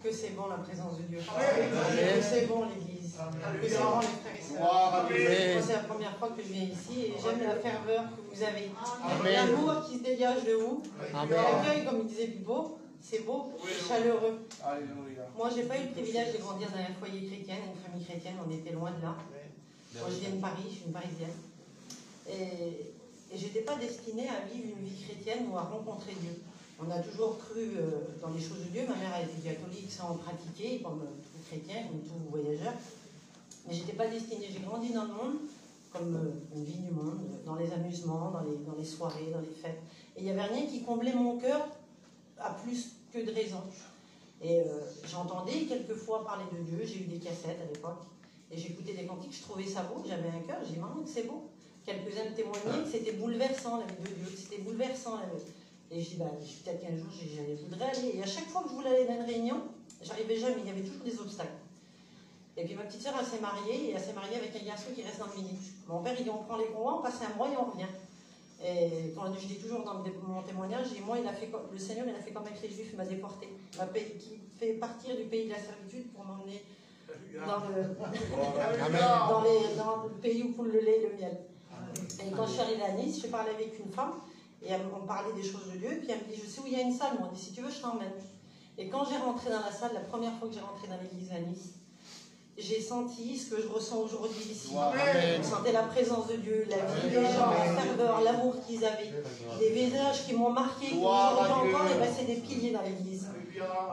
que c'est bon la présence de Dieu, que c'est bon l'Église, que c'est bon les frères et sœurs. Moi, c'est la première fois que je viens ici et j'aime la ferveur que vous avez, l'amour qui se dégage de vous, l'accueil, comme il disait Pipo, c'est beau, c'est chaleureux. Moi, j'ai pas eu le privilège de grandir dans un foyer chrétien, une famille chrétienne, on était loin de là. Moi, je viens de Paris, je suis une Parisienne. Et je n'étais pas destinée à vivre une vie chrétienne ou à rencontrer Dieu. On a toujours cru dans les choses de Dieu. Ma mère a été catholique sans pratiquer, comme tout chrétien, comme tout voyageur. Mais je n'étais pas destinée. J'ai grandi dans le monde, comme une vie du monde, dans les amusements, dans les soirées, dans les fêtes. Et il n'y avait rien qui comblait mon cœur à plus que de raison. Et j'entendais quelquefois parler de Dieu. J'ai eu des cassettes à l'époque. Et j'écoutais des cantiques, je trouvais ça beau, j'avais un cœur, j'ai dit, maman, c'est beau. Quelques-uns me témoignaient que c'était bouleversant la vie de Dieu, que c'était bouleversant la vie. Et je dis, bah, peut-être qu'un jour, je voudrais aller. Et à chaque fois que je voulais aller dans une réunion, j'arrivais jamais, il y avait toujours des obstacles. Et puis ma petite sœur, elle s'est mariée, et elle s'est mariée avec un garçon qui reste dans le midi. Mon père, il dit, on prend les convois, on passe un mois et on revient. Et quand je dis toujours dans mon témoignage, je dis, moi, le Seigneur, il a fait comme avec les Juifs, il m'a déporté. Il m'a fait partir du pays de la servitude pour m'emmener dans le pays où coule le lait et le miel. Et quand je suis arrivée à Nice, je parlais avec une femme, et on parlait des choses de Dieu, puis elle me dit, je sais où il y a une salle, moi, elle dit, si tu veux, je t'emmène. Et quand j'ai rentré dans la salle, la première fois que j'ai rentré dans l'église à Nice, j'ai senti ce que je ressens aujourd'hui ici. Je sentais la présence de Dieu, la vie des gens, la ferveur, l'amour qu'ils avaient, des visages qui m'ont marqué, qui m'ont encore, et ben, c'est des piliers dans l'église.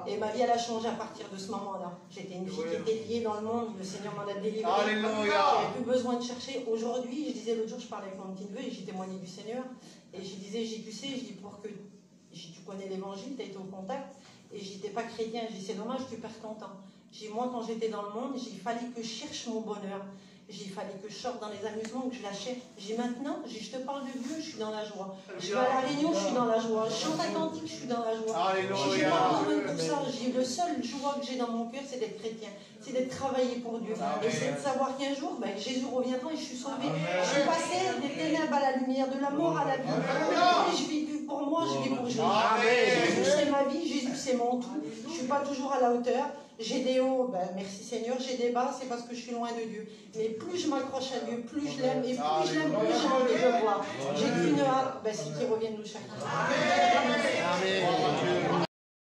Et ma vie, elle a changé à partir de ce moment-là. J'étais une fille qui était liée dans le monde, le Seigneur m'en a délivré. J'avais plus besoin de chercher. Aujourd'hui, je disais l'autre jour, je parlais avec mon petit neveu et j'ai témoigné du Seigneur. Et je disais, JQC, je dis, pour que tu connais l'évangile, tu as été au contact. Et je dis, t'es pas chrétien. Je dis, c'est dommage, tu perds ton temps. Je dis, moi, quand j'étais dans le monde, il fallait que je cherche mon bonheur. Il fallait que je sorte dans les amusements, que je lâchais. J'ai maintenant, je te parle de Dieu, je suis dans la joie. Je vais à la réunion, je suis dans la joie. Je chante un cantique, je suis dans la joie. J'ai pas besoin de tout ça. Le seul joie que j'ai dans mon cœur, c'est d'être chrétien. C'est d'être travaillé pour Dieu. Et c'est de savoir qu'un jour, ben, Jésus reviendra et je suis sauvée. Je suis passée des ténèbres à la lumière, de la mort à la vie. Et je vis plus pour moi, je vis pour Jésus. Jésus, c'est ma vie, Jésus, c'est mon tout. Je suis pas toujours à la hauteur. J'ai des hauts, ben, merci Seigneur, j'ai des bas, c'est parce que je suis loin de Dieu. Mais plus je m'accroche à Dieu, plus je l'aime, et plus je l'aime, plus j'ai envie de le voir. J'ai qu'une hâte, ben, c'est qu'il revienne nous chercher. Amen.